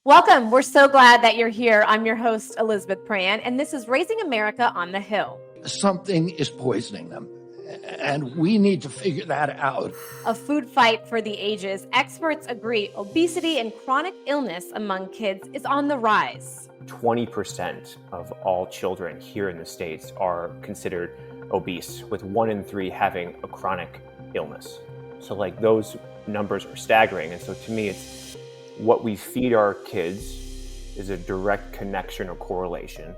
Welcome. We're so glad that you're here. I'm your host, Elizabeth Prann, and this is Raising America on the Hill. Something is poisoning them, and we need to figure that out. A food fight for the ages. Experts agree obesity and chronic illness among kids is on the rise. 20% of all children here in the States are considered obese, with 1 in 3 having a chronic illness. So those numbers are staggering. And so to me, it's what we feed our kids is a direct connection or correlation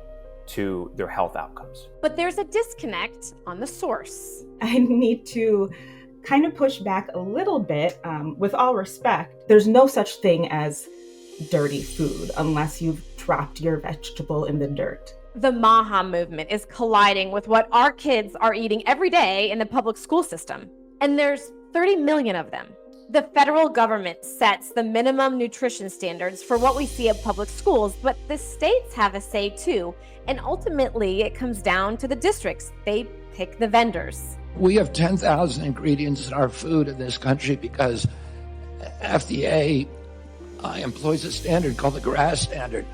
to their health outcomes. But there's a disconnect on the source. I need to kind of push back a little bit. With all respect, there's no such thing as dirty food unless you've dropped your vegetable in the dirt. The MAHA movement is colliding with what our kids are eating every day in the public school system. And there's 30 million of them. The federal government sets the minimum nutrition standards for what we see at public schools, but the states have a say too. And ultimately, it comes down to the districts. They pick the vendors. We have 10,000 ingredients in our food in this country because FDA employs a standard called the GRAS standard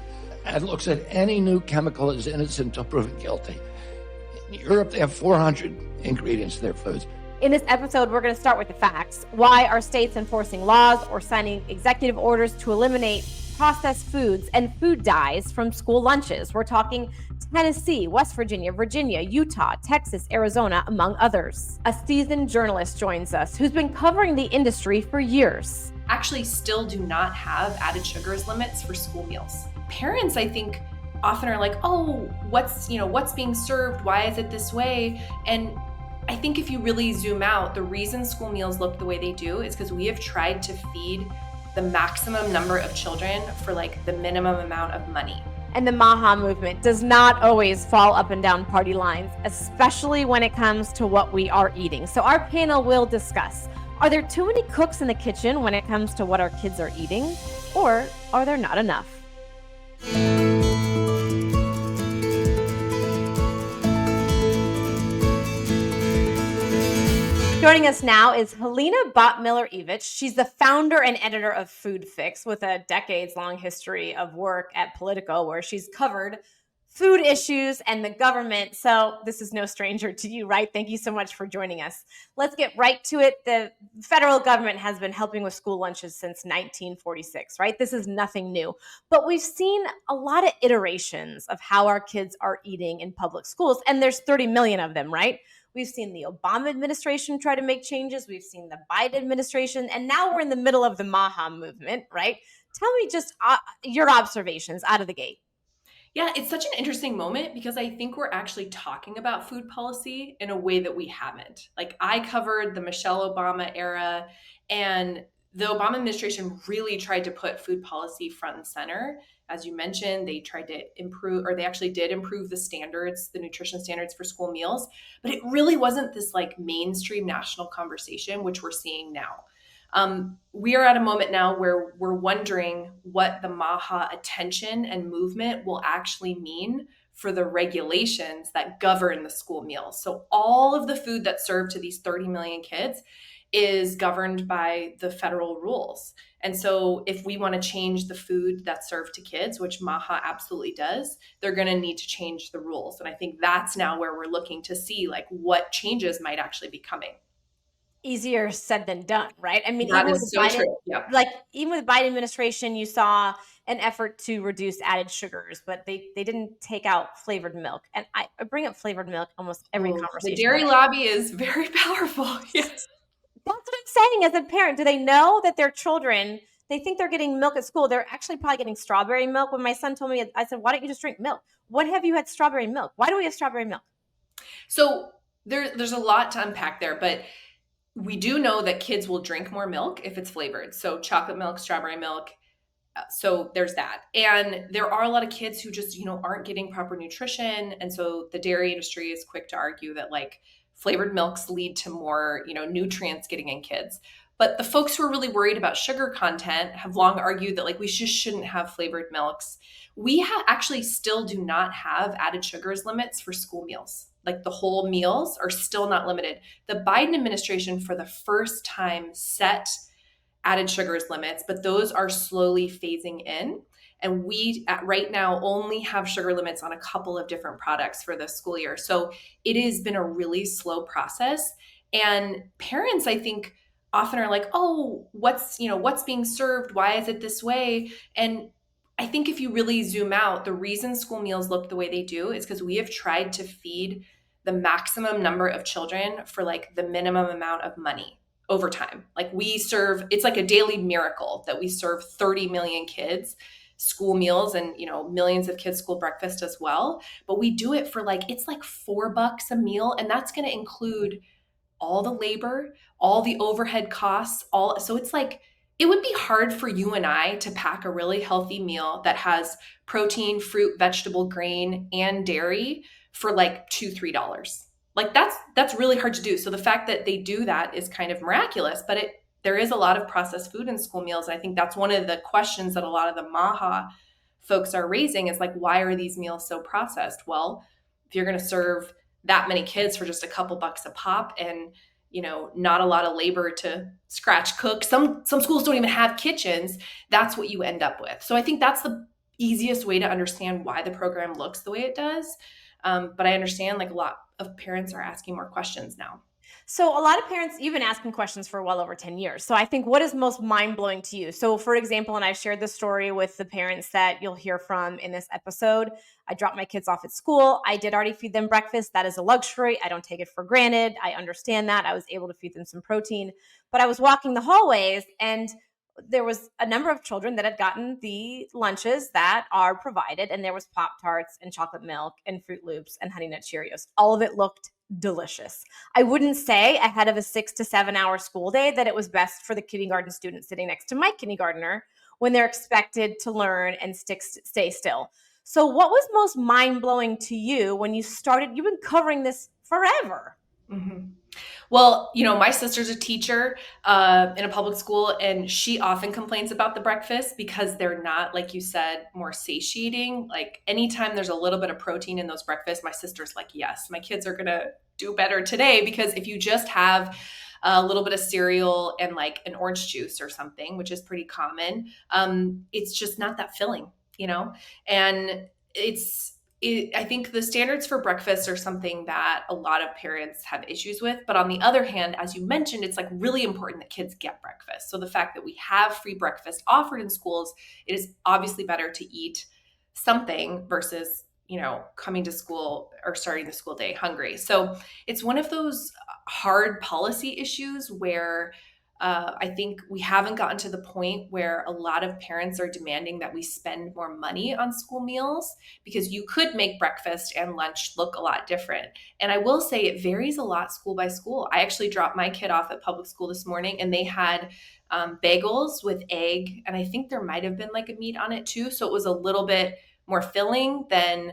and looks at any new chemical as innocent until proven guilty. In Europe, they have 400 ingredients in their foods. In this episode, we're going to start with the facts. Why are states enforcing laws or signing executive orders to eliminate processed foods and food dyes from school lunches? We're talking Tennessee, West Virginia, Virginia, Utah, Texas, Arizona, among others. A seasoned journalist joins us who's been covering the industry for years. Actually still do not have added sugars limits for school meals. Parents, I think, often are like, oh, what's being served? Why is it this way? And I think if you really zoom out, the reason school meals look the way they do is because we have tried to feed the maximum number of children for the minimum amount of money. And the MAHA movement does not always fall up and down party lines, especially when it comes to what we are eating. So our panel will discuss, are there too many cooks in the kitchen when it comes to what our kids are eating? Or are there not enough? Joining us now is Helena Bottemiller Evich. She's the founder and editor of Food Fix with a decades-long history of work at Politico, where she's covered food issues and the government. So this is no stranger to you, right? Thank you so much for joining us. Let's get right to it. The federal government has been helping with school lunches since 1946, right? This is nothing new. But we've seen a lot of iterations of how our kids are eating in public schools, and there's 30 million of them, right? We've seen the Obama administration try to make changes. We've seen the Biden administration, and now we're in the middle of the MAHA movement, right? Tell me just your observations out of the gate. Yeah, it's such an interesting moment because I think we're actually talking about food policy in a way that we haven't. I covered the Michelle Obama era, and the Obama administration really tried to put food policy front and center. As you mentioned, they tried to improve, or they actually did improve the standards, the nutrition standards for school meals, but it really wasn't this mainstream national conversation, which we're seeing now. We are at a moment now where we're wondering what the MAHA attention and movement will actually mean for the regulations that govern the school meals. So all of the food that's served to these 30 million kids is governed by the federal rules. And so if we want to change the food that's served to kids, which MAHA absolutely does, they're going to need to change the rules. And I think that's now where we're looking to see what changes might actually be coming. Easier said than done, right? I mean, that is so true. Yeah. Even with the Biden administration, you saw an effort to reduce added sugars, but they didn't take out flavored milk. And I bring up flavored milk almost every conversation. The dairy lobby is very powerful. Yes. That's what I'm saying as a parent. Do they know that their children, they think they're getting milk at school? They're actually probably getting strawberry milk. When my son told me, I said, why don't you just drink milk? When have you had strawberry milk? Why do we have strawberry milk? So there's a lot to unpack there, but we do know that kids will drink more milk if it's flavored. So chocolate milk, strawberry milk. So there's that. And there are a lot of kids who just, aren't getting proper nutrition. And so the dairy industry is quick to argue that flavored milks lead to more, nutrients getting in kids. But the folks who are really worried about sugar content have long argued that we just shouldn't have flavored milks. We actually still do not have added sugars limits for school meals. The whole meals are still not limited. The Biden administration for the first time set added sugars limits, but those are slowly phasing in. And we right now only have sugar limits on a couple of different products for this school year. So it has been a really slow process. And parents, I think, often are like, oh, what's being served? Why is it this way? And I think if you really zoom out, the reason school meals look the way they do is because we have tried to feed the maximum number of children for like the minimum amount of money over time. Like it's like a daily miracle that we serve 30 million kids school meals and, millions of kids school breakfast as well. But we do it for it's like $4 a meal. And that's going to include all the labor, all the overhead costs, so it's like it would be hard for you and I to pack a really healthy meal that has protein, fruit, vegetable, grain, and dairy for like $2-3. Like that's really hard to do. So the fact that they do that is kind of miraculous, but there is a lot of processed food in school meals. And I think that's one of the questions that a lot of the MAHA folks are raising is like, why are these meals so processed? Well, if you're going to serve that many kids for just a couple bucks a pop and not a lot of labor to scratch cook, some schools don't even have kitchens, that's what you end up with. So I think that's the easiest way to understand why the program looks the way it does. But I understand a lot of parents are asking more questions now. So a lot of parents, you've been asking questions for well over 10 years. So I think what is most mind-blowing to you? So for example, and I shared this story with the parents that you'll hear from in this episode, I dropped my kids off at school. I did already feed them breakfast. That is a luxury. I don't take it for granted. I understand that. I was able to feed them some protein, but I was walking the hallways and there was a number of children that had gotten the lunches that are provided, and there was Pop-Tarts and chocolate milk and Fruit Loops and Honey Nut Cheerios. All of it looked delicious. I wouldn't say ahead of a 6 to 7 hour school day that it was best for the kindergarten student sitting next to my kindergartner when they're expected to learn and stay still. So what was most mind-blowing to you when you started? You've been covering this forever. Mm-hmm. Well, my sister's a teacher in a public school, and she often complains about the breakfast because they're not, like you said, more satiating. Like anytime there's a little bit of protein in those breakfasts, my sister's like, yes, my kids are going to do better today, because if you just have a little bit of cereal and like an orange juice or something, which is pretty common, it's just not that filling, and I think the standards for breakfast are something that a lot of parents have issues with. But on the other hand, as you mentioned, it's like really important that kids get breakfast. So the fact that we have free breakfast offered in schools, it is obviously better to eat something versus, coming to school or starting the school day hungry. So it's one of those hard policy issues where I think we haven't gotten to the point where a lot of parents are demanding that we spend more money on school meals, because you could make breakfast and lunch look a lot different. And I will say it varies a lot school by school. I actually dropped my kid off at public school this morning, and they had bagels with egg, and I think there might have been like a meat on it too. So it was a little bit more filling than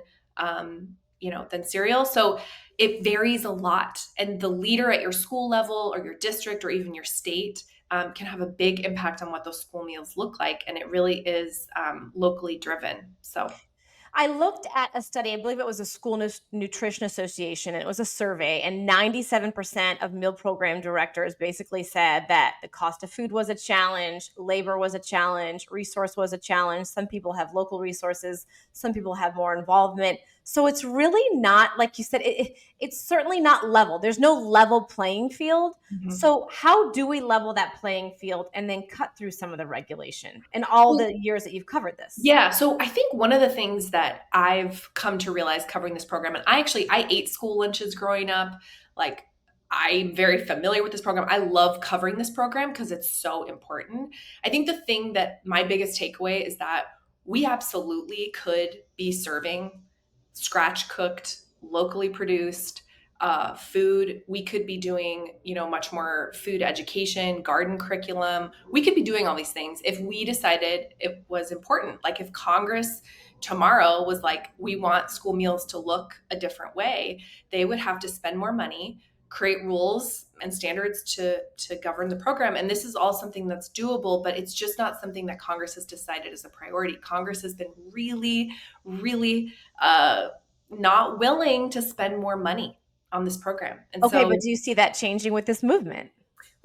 cereal. So it varies a lot. And the leader at your school level or your district or even your state can have a big impact on what those school meals look like. And it really is locally driven. So I looked at a study, I believe it was a School Nutrition Association, and it was a survey, and 97% of meal program directors basically said that the cost of food was a challenge, labor was a challenge, resource was a challenge. Some people have local resources, some people have more involvement. So it's really not, like you said, it's certainly not level. There's no level playing field. Mm-hmm. So how do we level that playing field and then cut through some of the regulation in all the years that you've covered this? Yeah. So I think one of the things that I've come to realize covering this program, and I ate school lunches growing up. Like, I'm very familiar with this program. I love covering this program because it's so important. I think the thing that my biggest takeaway is that we absolutely could be serving scratch cooked, locally produced food. We could be doing, much more food education, garden curriculum. We could be doing all these things if we decided it was important. Like if Congress tomorrow was like, we want school meals to look a different way, they would have to spend more money, create rules and standards to govern the program. And this is all something that's doable, but it's just not something that Congress has decided is a priority. Congress has been really, really not willing to spend more money on this program. And okay, but do you see that changing with this movement?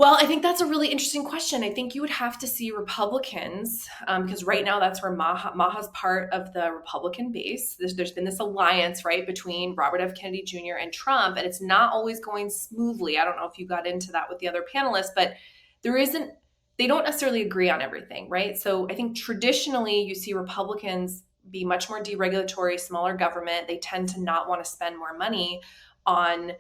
Well, I think that's a really interesting question. I think you would have to see Republicans, because right now that's where MAHA's part of the Republican base. There's been this alliance, right, between Robert F. Kennedy Jr. and Trump, and it's not always going smoothly. I don't know if you got into that with the other panelists, but there isn't, they don't necessarily agree on everything, right? So I think traditionally you see Republicans be much more deregulatory, smaller government. They tend to not want to spend more money on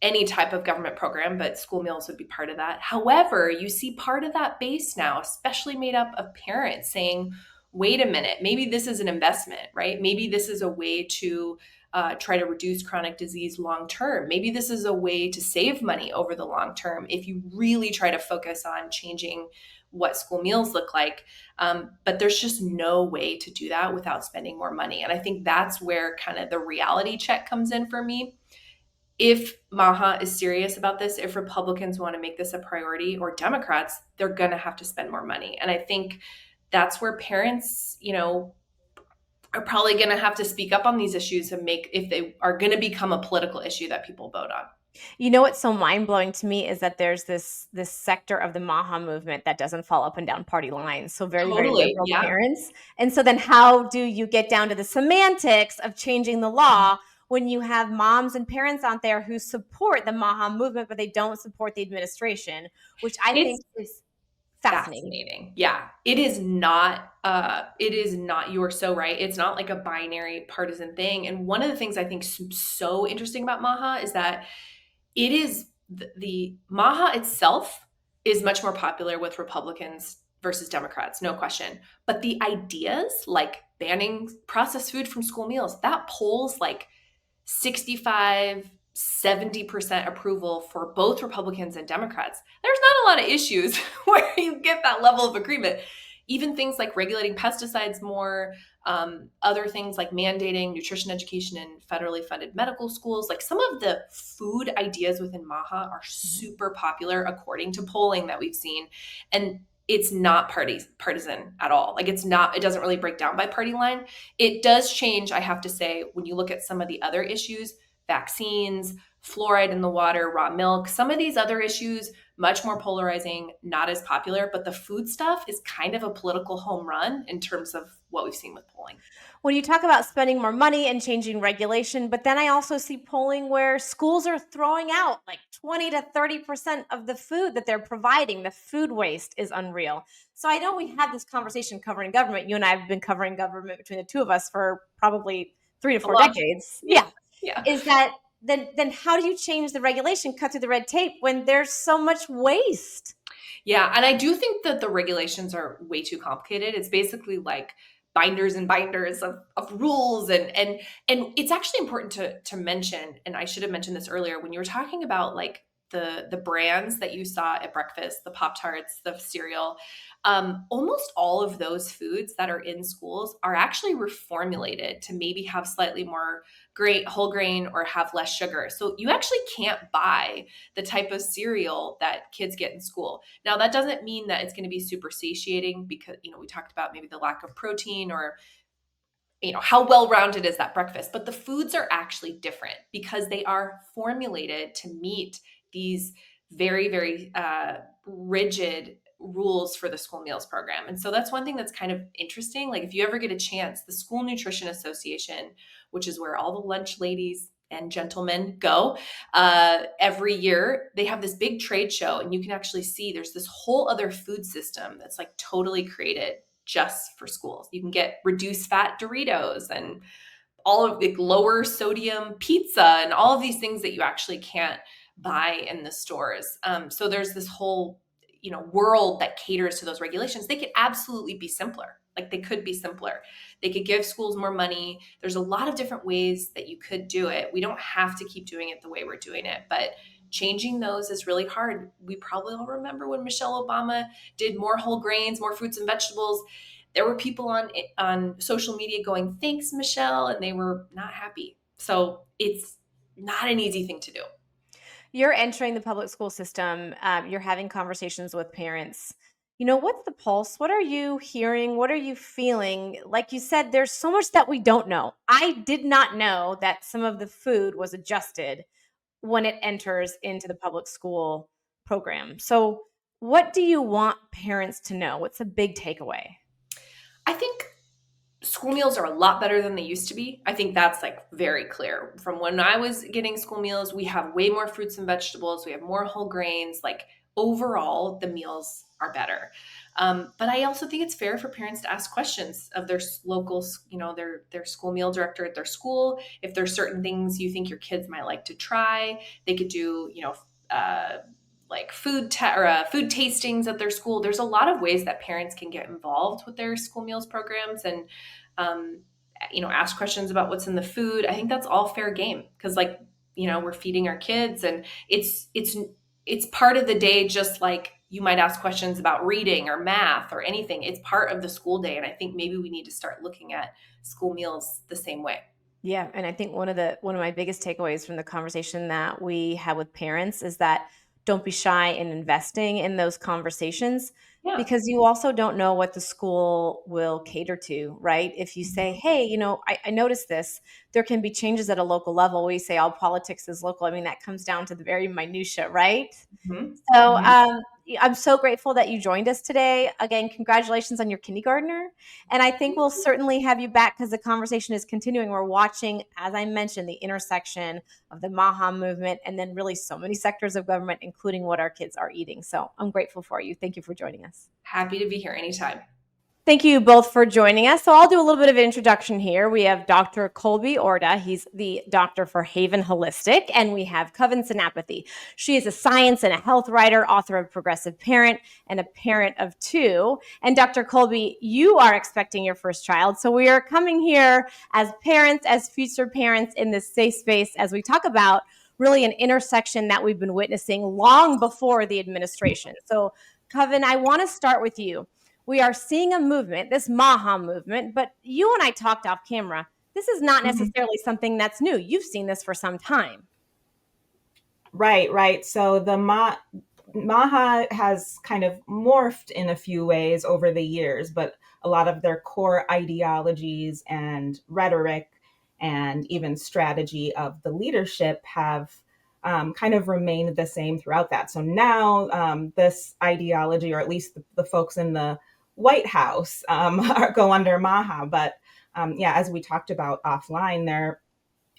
any type of government program, but school meals would be part of that. However, you see part of that base now, especially made up of parents saying, wait a minute, maybe this is an investment, right? Maybe this is a way to try to reduce chronic disease long term. Maybe this is a way to save money over the long term if you really try to focus on changing what school meals look like. But there's just no way to do that without spending more money. And I think that's where kind of the reality check comes in for me. If MAHA is serious about this, if Republicans want to make this a priority, or Democrats, they're going to have to spend more money. And I think that's where parents, are probably going to have to speak up on these issues and make, if they are going to become a political issue that people vote on. You know what's so mind-blowing to me is that there's this sector of the MAHA movement that doesn't fall up and down party lines. So very, very Totally. liberal Yeah. parents. And so then how do you get down to the semantics of changing the law when you have moms and parents out there who support the MAHA movement, but they don't support the administration, which I think is fascinating. Yeah. It is not, you are so right. It's not like a binary partisan thing. And one of the things I think so interesting about MAHA is that it is the MAHA itself is much more popular with Republicans versus Democrats, no question. But the ideas like banning processed food from school meals, that polls like 65, 70% approval for both Republicans and Democrats. There's not a lot of issues where you get that level of agreement. Even things like regulating pesticides more, other things like mandating nutrition education in federally funded medical schools. Like some of the food ideas within MAHA are super popular according to polling that we've seen. And it's not partisan at all. Like it doesn't really break down by party line. It does change, I have to say, when you look at some of the other issues, vaccines, fluoride in the water, raw milk, some of these other issues, much more polarizing, not as popular, but the food stuff is kind of a political home run in terms of what we've seen with polling. When you talk about spending more money and changing regulation, but then I also see polling where schools are throwing out like 20 to 30% of the food that they're providing. The food waste is unreal. So I know we had this conversation covering government. You and I have been covering government between the two of us for probably 3 to 4 decades. Yeah. Is that then how do you change the regulation, cut through the red tape when there's so much waste? Yeah. And I do think that the regulations are way too complicated. It's basically like binders and binders of rules. And it's actually important to mention, and I should have mentioned this earlier, when you were talking about like the brands that you saw at breakfast, the Pop-Tarts, the cereal, almost all of those foods that are in schools are actually reformulated to maybe have slightly more whole grain or have less sugar. So you actually can't buy the type of cereal that kids get in school. Now, that doesn't mean that it's going to be super satiating because, we talked about maybe the lack of protein or how well-rounded is that breakfast, but the foods are actually different because they are formulated to meet these very, very rigid rules for the school meals program. And so that's one thing that's kind of interesting. Like if you ever get a chance, the School Nutrition Association, which is where all the lunch ladies and gentlemen go every year, they have this big trade show, and you can actually see there's this whole other food system that's like totally created just for schools. You can get reduced fat Doritos and all of the lower sodium pizza and all of these things that you actually can't buy in the stores. So there's this whole, world that caters to those regulations. They could absolutely be simpler. Like they could be simpler. They could give schools more money. There's a lot of different ways that you could do it. We don't have to keep doing it the way we're doing it, but changing those is really hard. We probably all remember when Michelle Obama did more whole grains, more fruits and vegetables. There were people on social media going, "Thanks, Michelle," and they were not happy. So it's not an easy thing to do. You're entering the public school system. You're having conversations with parents. What's the pulse? What are you hearing? What are you feeling? Like you said, there's so much that we don't know. I did not know that some of the food was adjusted when it enters into the public school program. So what do you want parents to know? What's a big takeaway? I think school meals are a lot better than they used to be. I think that's like very clear. From when I was getting school meals, we have way more fruits and vegetables. We have more whole grains. Like overall, the meals are better. But I also think it's fair for parents to ask questions of their local, their school meal director at their school. If there's certain things you think your kids might like to try, they could do, like food tastings at their school. There's a lot of ways that parents can get involved with their school meals programs and um, ask questions about what's in the food. I think that's all fair game because we're feeding our kids and it's part of the day, just like you might ask questions about reading or math or anything. It's part of the school day. And I think maybe we need to start looking at school meals the same way. Yeah, and I think one of my biggest takeaways from the conversation that we had with parents is that don't be shy in investing in those conversations Yeah. because you also don't know what the school will cater to, right? If you say, hey, I noticed this, there can be changes at a local level. We say all politics is local. I mean, that comes down to the very minutia, right? Mm-hmm. So Mm-hmm. I'm so grateful that you joined us today. Again, congratulations on your kindergartner. And I think we'll certainly have you back because the conversation is continuing. We're watching, as I mentioned, the intersection of the MAHA movement and then really so many sectors of government, including what our kids are eating. So I'm grateful for you. Thank you for joining us. Happy to be here anytime. Thank you both for joining us. So I'll do a little bit of an introduction here. We have Dr. Kolby Ourada. He's the doctor for Haven Holistic. And we have Kavin Senapathy. She is a science and a health writer, author of Progressive Parent, and a parent of two. And Dr. Kolby, you are expecting your first child. So we are coming here as parents, as future parents in this safe space as we talk about really an intersection that we've been witnessing long before the administration. So Kavin, I want to start with you. We are seeing a movement, this MAHA movement, but you and I talked off camera. This is not necessarily something that's new. You've seen this for some time. Right. So the MAHA has kind of morphed in a few ways over the years, but a lot of their core ideologies and rhetoric and even strategy of the leadership have kind of remained the same throughout that. So now this ideology, or at least the folks in the White House, go under MAHA. But as we talked about offline, there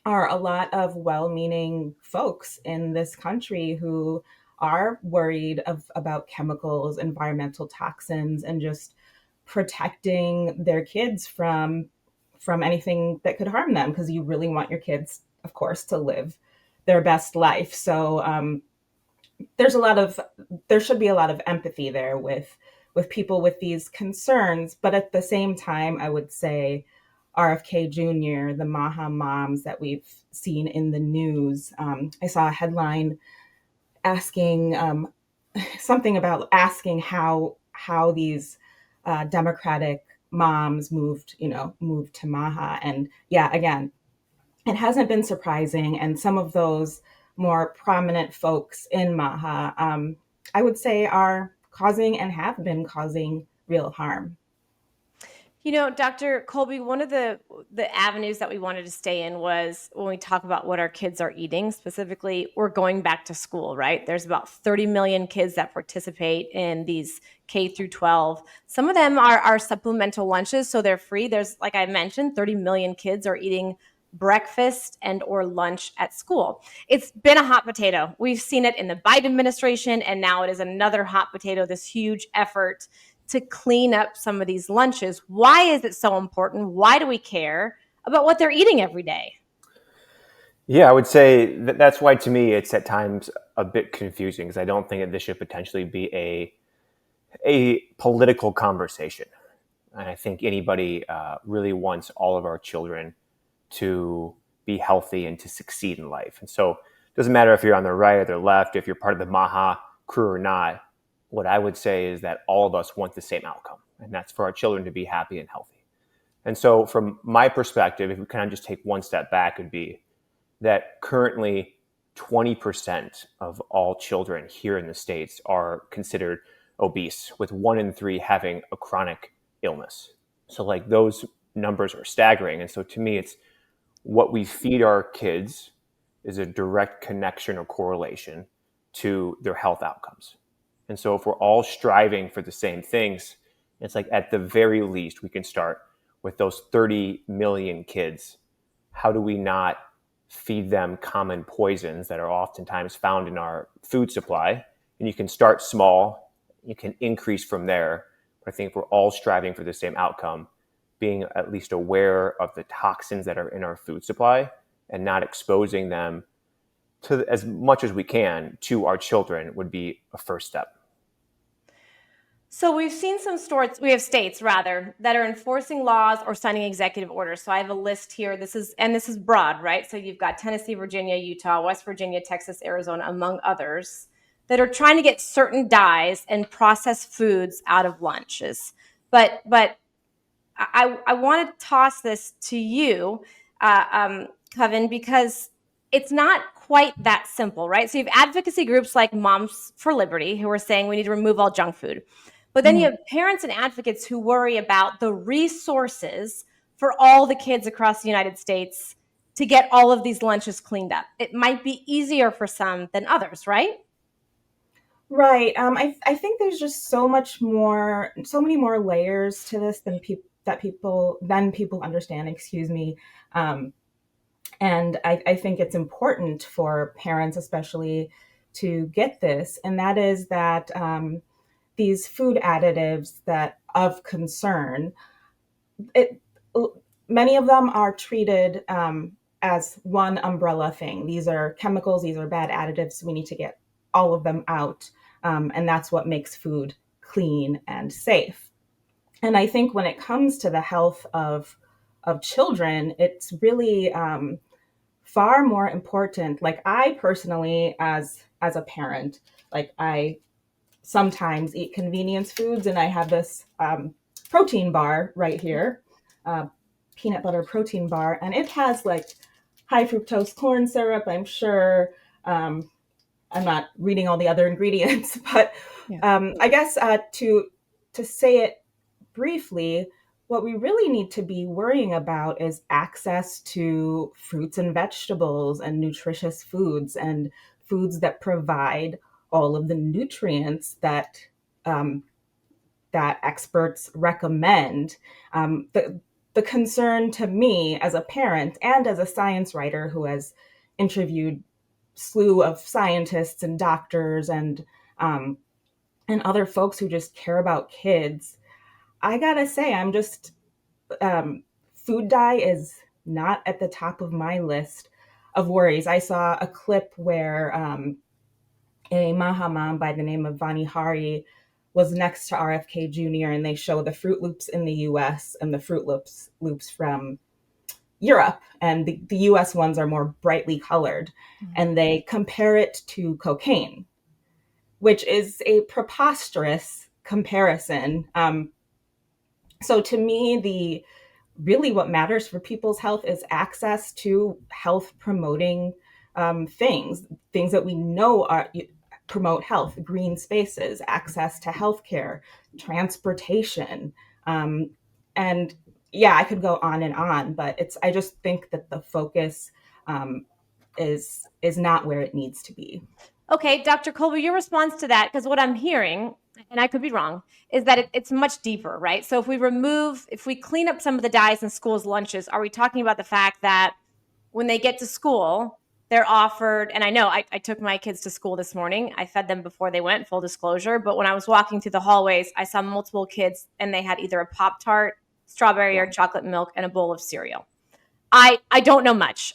are a lot of well-meaning folks in this country who are worried about chemicals, environmental toxins, and just protecting their kids from anything that could harm them, because you really want your kids, of course, to live their best life. So there should be a lot of empathy there with people with these concerns. But at the same time, I would say RFK Jr., the MAHA moms that we've seen in the news. I saw a headline asking something about asking how these Democratic moms moved to MAHA. And again, it hasn't been surprising. And some of those more prominent folks in MAHA, I would say, are causing and have been causing real harm. Dr. Kolby, one of the avenues that we wanted to stay in was when we talk about what our kids are eating, specifically, we're going back to school, right? There's about 30 million kids that participate in these K through 12. Some of them are supplemental lunches, so they're free. There's, like I mentioned, 30 million kids are eating breakfast and or lunch at school. It's been a hot potato. We've seen it in the Biden administration, and now it is another hot potato, this huge effort to clean up some of these lunches. Why is it so important? Why do we care about what they're eating every day? Yeah, I would say that's why, to me, it's at times a bit confusing, because I don't think that this should potentially be a political conversation. And I think anybody really wants all of our children to be healthy and to succeed in life. And so it doesn't matter if you're on the right or the left, if you're part of the MAHA crew or not. What I would say is that all of us want the same outcome, and that's for our children to be happy and healthy. And so from my perspective, if we kind of just take one step back, would be that currently 20% of all children here in the States are considered obese, with 1 in 3 having a chronic illness. So those numbers are staggering. And so to me, it's what we feed our kids is a direct connection or correlation to their health outcomes. And so if we're all striving for the same things, it's like at the very least, we can start with those 30 million kids. How do we not feed them common poisons that are oftentimes found in our food supply? And you can start small, you can increase from there. But I think if we're all striving for the same outcome, being at least aware of the toxins that are in our food supply and not exposing them to as much as we can to our children would be a first step. So we've seen we have states rather, that are enforcing laws or signing executive orders. So I have a list here. This is broad, right? So you've got Tennessee, Virginia, Utah, West Virginia, Texas, Arizona, among others, that are trying to get certain dyes and processed foods out of lunches. But I want to toss this to you, Kavin, because it's not quite that simple, right? So you have advocacy groups like Moms for Liberty who are saying we need to remove all junk food. But then you have parents and advocates who worry about the resources for all the kids across the United States to get all of these lunches cleaned up. It might be easier for some than others, right? Right. I think there's just so many more layers to this than people understand. Excuse me. And I think it's important for parents, especially, to get this, and that is that these food additives that of concern, many of them are treated as one umbrella thing. These are chemicals, these are bad additives. We need to get all of them out. And that's what makes food clean and safe. And I think when it comes to the health of children, it's really far more important. Like, I personally, as a parent, like, I sometimes eat convenience foods, and I have this protein bar right here, peanut butter protein bar, and it has like high fructose corn syrup. I'm sure I'm not reading all the other ingredients, but I guess to say it briefly, what we really need to be worrying about is access to fruits and vegetables and nutritious foods, and foods that provide all of the nutrients that that experts recommend. The concern to me as a parent and as a science writer who has interviewed slew of scientists and doctors and other folks who just care about kids, I gotta say, I'm just food dye is not at the top of my list of worries. I saw a clip where a MAHA mom by the name of Vani Hari was next to RFK Jr., and they show the Fruit Loops in the US and the Fruit Loops from Europe, and the US ones are more brightly colored. And they compare it to cocaine, which is a preposterous comparison. So to me, really what matters for people's health is access to health promoting things that we know promote health: green spaces, access to healthcare, transportation, and yeah, I could go on and on, but I just think that the focus is not where it needs to be. Okay, Dr. Kolby, your response to that, because what I'm hearing, and I could be wrong, is that it's much deeper, right? So if we clean up some of the dyes in schools' lunches, are we talking about the fact that when they get to school, they're offered, and I know I took my kids to school this morning. I fed them before they went, full disclosure. But when I was walking through the hallways, I saw multiple kids, and they had either a Pop-Tart, strawberry or chocolate milk, and a bowl of cereal. I don't know much.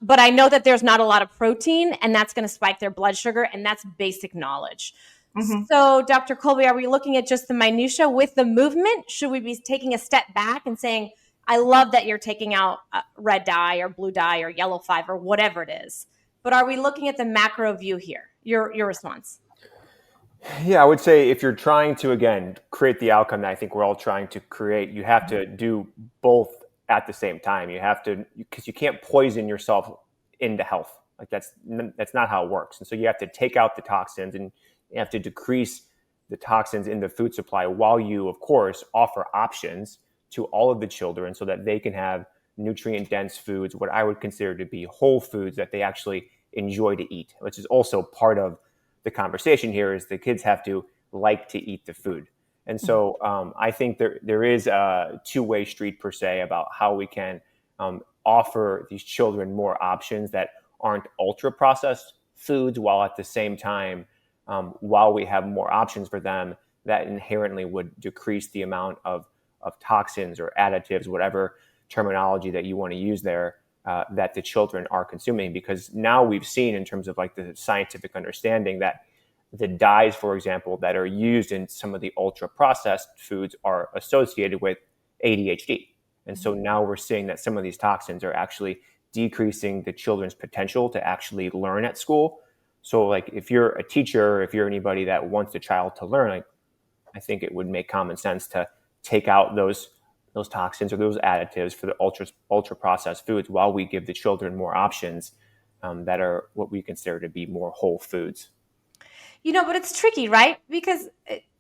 But I know that there's not a lot of protein, and that's going to spike their blood sugar, and that's basic knowledge. Mm-hmm. So, Dr. Kolby, are we looking at just the minutia with the movement? Should we be taking a step back and saying, I love that you're taking out red dye or blue dye or yellow 5 or whatever it is, but are we looking at the macro view here? Your response. Yeah, I would say if you're trying to, again, create the outcome that I think we're all trying to create, you have to do both at the same time. You have to, because you can't poison yourself into health. Like that's not how it works. And so you have to take out the toxins, and you have to decrease the toxins in the food supply while you, of course, offer options to all of the children so that they can have nutrient dense foods, what I would consider to be whole foods that they actually enjoy to eat, which is also part of the conversation here is the kids have to like to eat the food. And so I think there is a two-way street per se about how we can offer these children more options that aren't ultra processed foods, while at the same time, while we have more options for them, that inherently would decrease the amount of toxins or additives, whatever terminology that you want to use there, that the children are consuming. Because now we've seen, in terms of like the scientific understanding, that the dyes, for example, that are used in some of the ultra processed foods are associated with ADHD. And so now we're seeing that some of these toxins are actually decreasing the children's potential to actually learn at school. So like if you're a teacher, if you're anybody that wants a child to learn, like I think it would make common sense to take out those toxins or those additives for the ultra processed foods, while we give the children more options that are what we consider to be more whole foods. But it's tricky, right? Because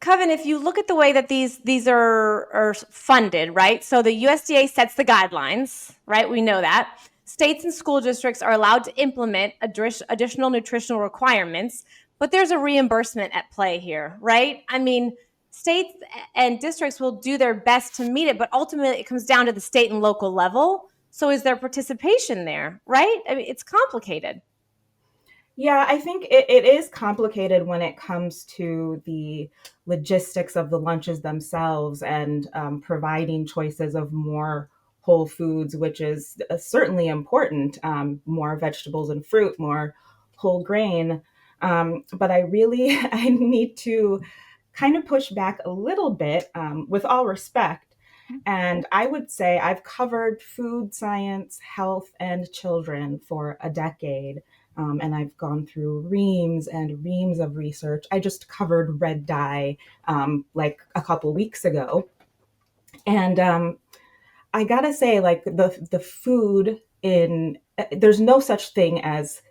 Kavin, if you look at the way that these are funded, right? So the USDA sets the guidelines, right? We know that. States and school districts are allowed to implement additional nutritional requirements, but there's a reimbursement at play here, right? I mean, states and districts will do their best to meet it, but ultimately it comes down to the state and local level. So is there participation there, right? I mean, it's complicated. Yeah, I think it is complicated when it comes to the logistics of the lunches themselves, and providing choices of more whole foods, which is certainly important. More vegetables and fruit, more whole grain. But I really I need to kind of push back a little bit, with all respect. And I would say I've covered food science, health, and children for a decade. And I've gone through reams and reams of research. I just covered red dye like a couple weeks ago. And I gotta say, like the food there's no such thing as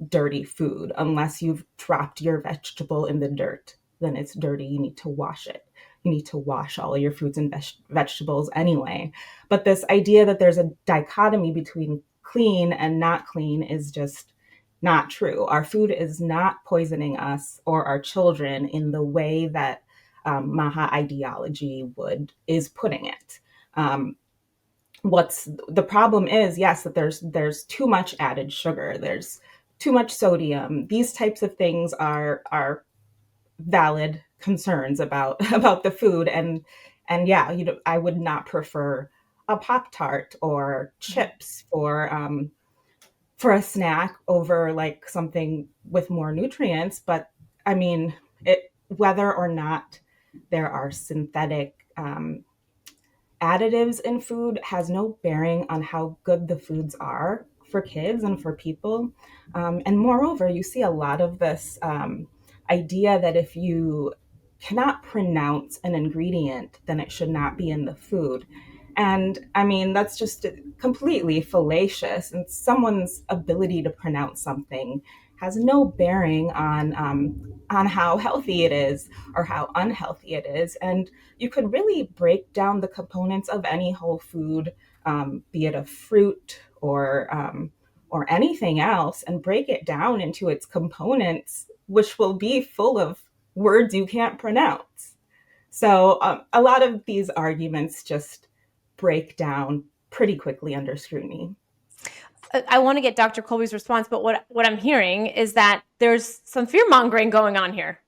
dirty food unless you've dropped your vegetable in the dirt. Then it's dirty. You need to wash it. You need to wash all of your fruits and vegetables anyway. But this idea that there's a dichotomy between clean and not clean is just not true. Our food is not poisoning us or our children in the way that MAHA ideology is putting it. What's the problem is, yes, that there's too much added sugar, there's too much sodium. These types of things are valid concerns about about the food, and yeah, I would not prefer a Pop-Tart or chips for a snack over like something with more nutrients. But I mean, whether or not there are synthetic additives in food has no bearing on how good the foods are for kids and for people. And moreover, you see a lot of this idea that if you cannot pronounce an ingredient, then it should not be in the food. And I mean, that's just completely fallacious. And someone's ability to pronounce something has no bearing on how healthy it is or how unhealthy it is. And you could really break down the components of any whole food, be it a fruit or anything else, and break it down into its components, which will be full of words you can't pronounce. So a lot of these arguments just break down pretty quickly under scrutiny. I want to get Dr. Kolby's response, but what I'm hearing is that there's some fear mongering going on here,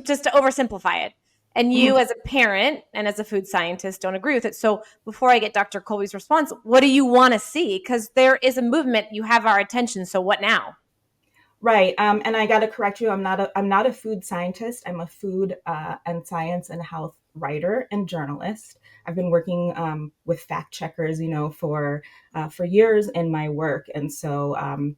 just to oversimplify it. And you, as a parent and as a food scientist, don't agree with it. So before I get Dr. Kolby's response, what do you want to see? Because there is a movement. You have our attention. So what now? Right. And I got to correct you. I'm not a food scientist. I'm a food and science and health writer and journalist. I've been working with fact checkers, for years in my work, and so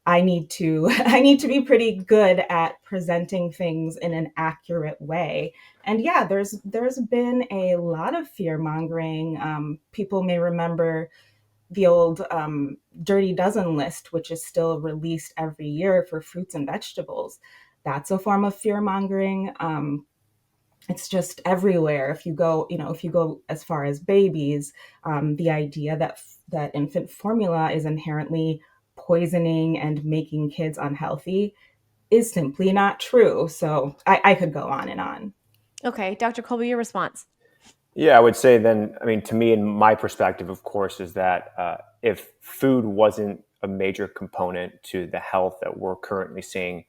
I need to be pretty good at presenting things in an accurate way. And yeah, there's been a lot of fear mongering. People may remember the old Dirty Dozen list, which is still released every year for fruits and vegetables. That's a form of fear mongering. It's just everywhere. If you go as far as babies, the idea that infant formula is inherently poisoning and making kids unhealthy is simply not true. So I could go on and on. Okay, Dr. Kolby, your response. Yeah, I would say then, I mean, to me, in my perspective, of course, is that if food wasn't a major component to the health that we're currently seeing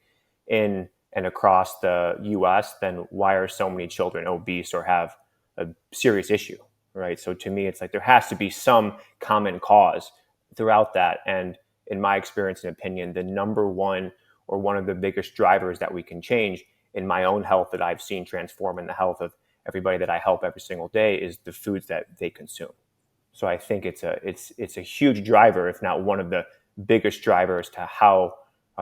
in and across the US, then why are so many children obese or have a serious issue, right? So to me, it's like there has to be some common cause throughout that. And in my experience and opinion, the number one or one of the biggest drivers that we can change in my own health that I've seen transform in the health of everybody that I help every single day is the foods that they consume. So I think it's a huge driver, if not one of the biggest drivers to how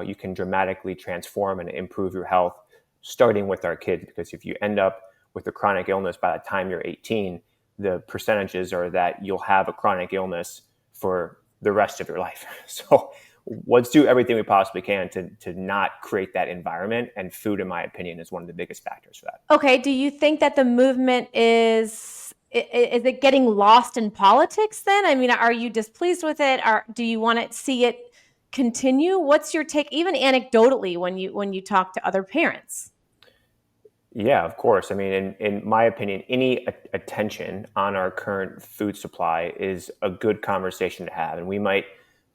you can dramatically transform and improve your health, starting with our kids. Because if you end up with a chronic illness by the time you're 18, the percentages are that you'll have a chronic illness for the rest of your life. So let's do everything we possibly can to not create that environment. And food, in my opinion, is one of the biggest factors for that. Okay, do you think that the movement is it getting lost in politics then? I mean, are you displeased with it? Or do you want to see it continue? What's your take, even anecdotally, when you talk to other parents? Yeah, of course. I mean, in my opinion, any attention on our current food supply is a good conversation to have. And we might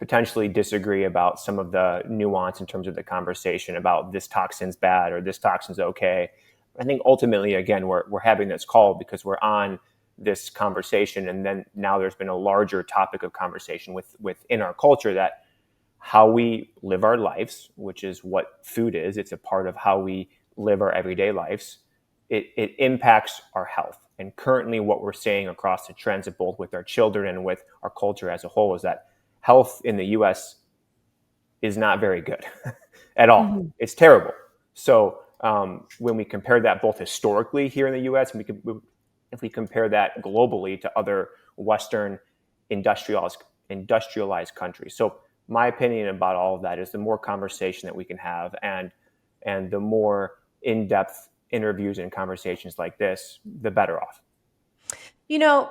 potentially disagree about some of the nuance in terms of the conversation about this toxin's bad or this toxin's okay. I think ultimately, again, we're having this call because we're on this conversation. And then now there's been a larger topic of conversation within our culture that how we live our lives, which is what food is. It's a part of how we live our everyday lives. It impacts our health. And currently what we're seeing across the trends of both with our children and with our culture as a whole is that health in the US is not very good at all. Mm-hmm. It's terrible. So when we compare that both historically here in the US, and if we compare that globally to other Western industrialized countries. So my opinion about all of that is the more conversation that we can have and the more in-depth interviews and conversations like this, the better off. You know,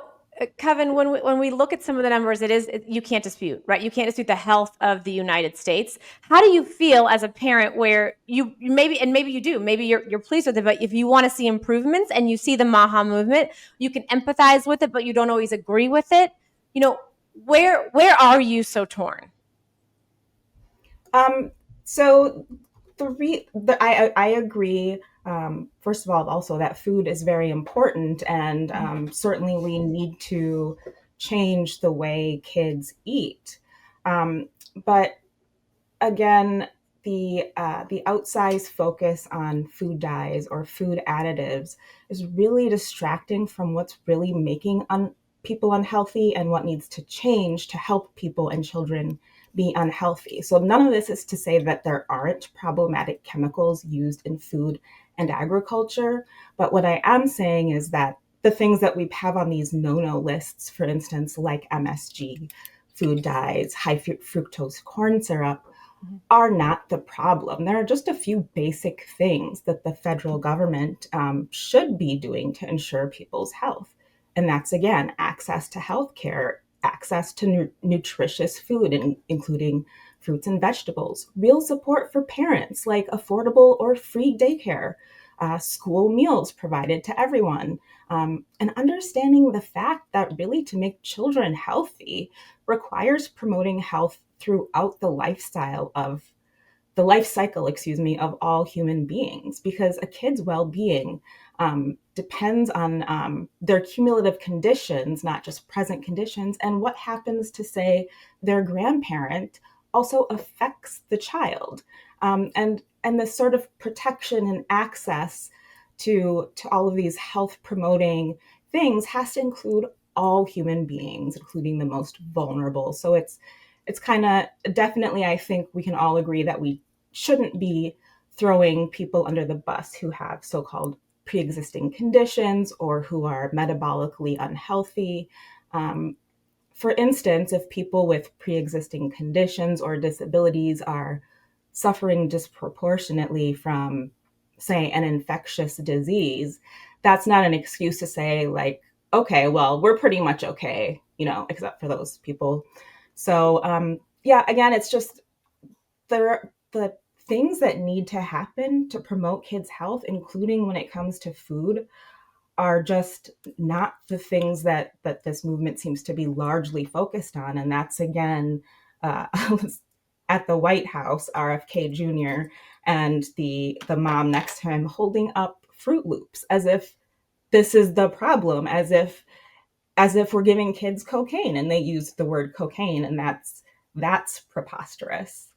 Kevin, when we look at some of the numbers, you can't dispute, right? You can't dispute the health of the United States. How do you feel as a parent where you maybe you do, maybe you're pleased with it, but if you want to see improvements and you see the MAHA movement, you can empathize with it, but you don't always agree with it. You know, where are you so torn? So I agree. First of all, also that food is very important, and certainly we need to change the way kids eat. But again, the outsized focus on food dyes or food additives is really distracting from what's really making people unhealthy and what needs to change to help people and children be unhealthy. So none of this is to say that there aren't problematic chemicals used in food and agriculture, but what I am saying is that the things that we have on these no-no lists, for instance, like MSG, food dyes, high fructose corn syrup, are not the problem. There are just a few basic things that the federal government should be doing to ensure people's health. And that's, again, access to healthcare, access to nutritious food, including fruits and vegetables, real support for parents, like affordable or free daycare, school meals provided to everyone, and understanding the fact that really to make children healthy requires promoting health throughout the life cycle, of all human beings, because a kid's well-being depends on their cumulative conditions, not just present conditions, and what happens to, say, their grandparent also affects the child. And this sort of protection and access to all of these health promoting things has to include all human beings, including the most vulnerable. So it's kind of definitely, I think we can all agree that we shouldn't be throwing people under the bus who have so-called pre-existing conditions or who are metabolically unhealthy. For instance, if people with pre-existing conditions or disabilities are suffering disproportionately from, say, an infectious disease, that's not an excuse to say, like, okay, well, we're pretty much okay, except for those people. So, yeah, again, it's just the things that need to happen to promote kids' health, including when it comes to food, are just not the things that this movement seems to be largely focused on. And that's, again, I was at the White House, RFK Jr., and the mom next to him holding up Fruit Loops as if this is the problem, as if we're giving kids cocaine, and they used the word cocaine, and that's preposterous.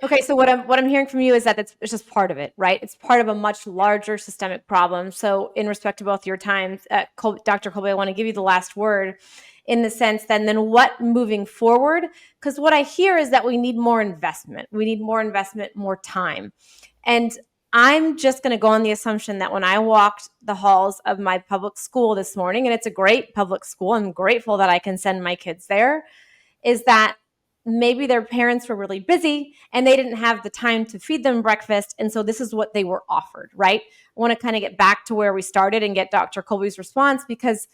Okay, so what I'm hearing from you is that it's just part of it, right? It's part of a much larger systemic problem. So, in respect to both your times, Dr. Kolby, I want to give you the last word in the sense that then what moving forward? Because what I hear is that we need more investment. We need more investment, more time. And I'm just going to go on the assumption that when I walked the halls of my public school this morning, and it's a great public school, I'm grateful that I can send my kids there, is that maybe their parents were really busy and they didn't have the time to feed them breakfast. And so this is what they were offered, right? I want to kind of get back to where we started and get Dr. Kolby's response because,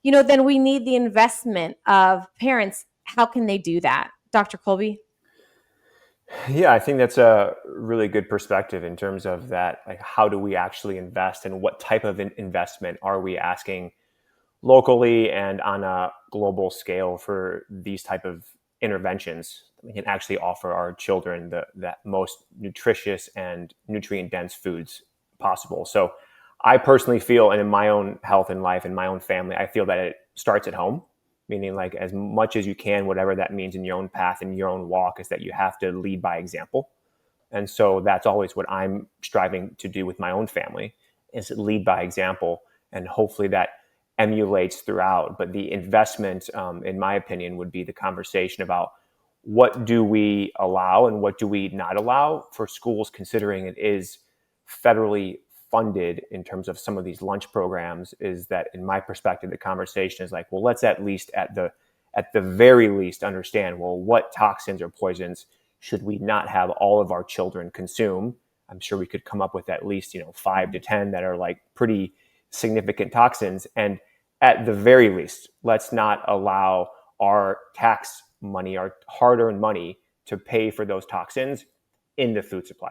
then we need the investment of parents. How can they do that? Dr. Kolby? Yeah, I think that's a really good perspective in terms of that. Like, how do we actually invest and what type of investment are we asking locally and on a global scale for these type of interventions that we can actually offer our children that most nutritious and nutrient dense foods possible. So I personally feel, and in my own health and life and my own family, I feel that it starts at home, meaning like as much as you can, whatever that means in your own path and your own walk, is that you have to lead by example. And so that's always what I'm striving to do with my own family, is lead by example. And hopefully that emulates throughout. But the investment, in my opinion, would be the conversation about what do we allow and what do we not allow for schools, considering it is federally funded in terms of some of these lunch programs. Is that, in my perspective, the conversation is like, well, let's at least at the very least understand, well, what toxins or poisons should we not have all of our children consume? I'm sure we could come up with at least 5 to 10 that are like pretty significant toxins. And at the very least, let's not allow our tax money, our hard-earned money, to pay for those toxins in the food supply.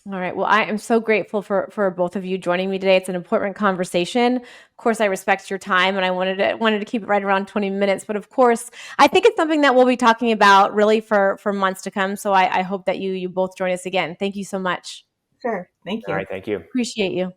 All right. Well, I am so grateful for both of you joining me today. It's an important conversation. Of course, I respect your time, and I wanted to keep it right around 20 minutes. But of course, I think it's something that we'll be talking about really for months to come. So I hope that you both join us again. Thank you so much. Sure. Thank you. All right. Thank you. Appreciate you.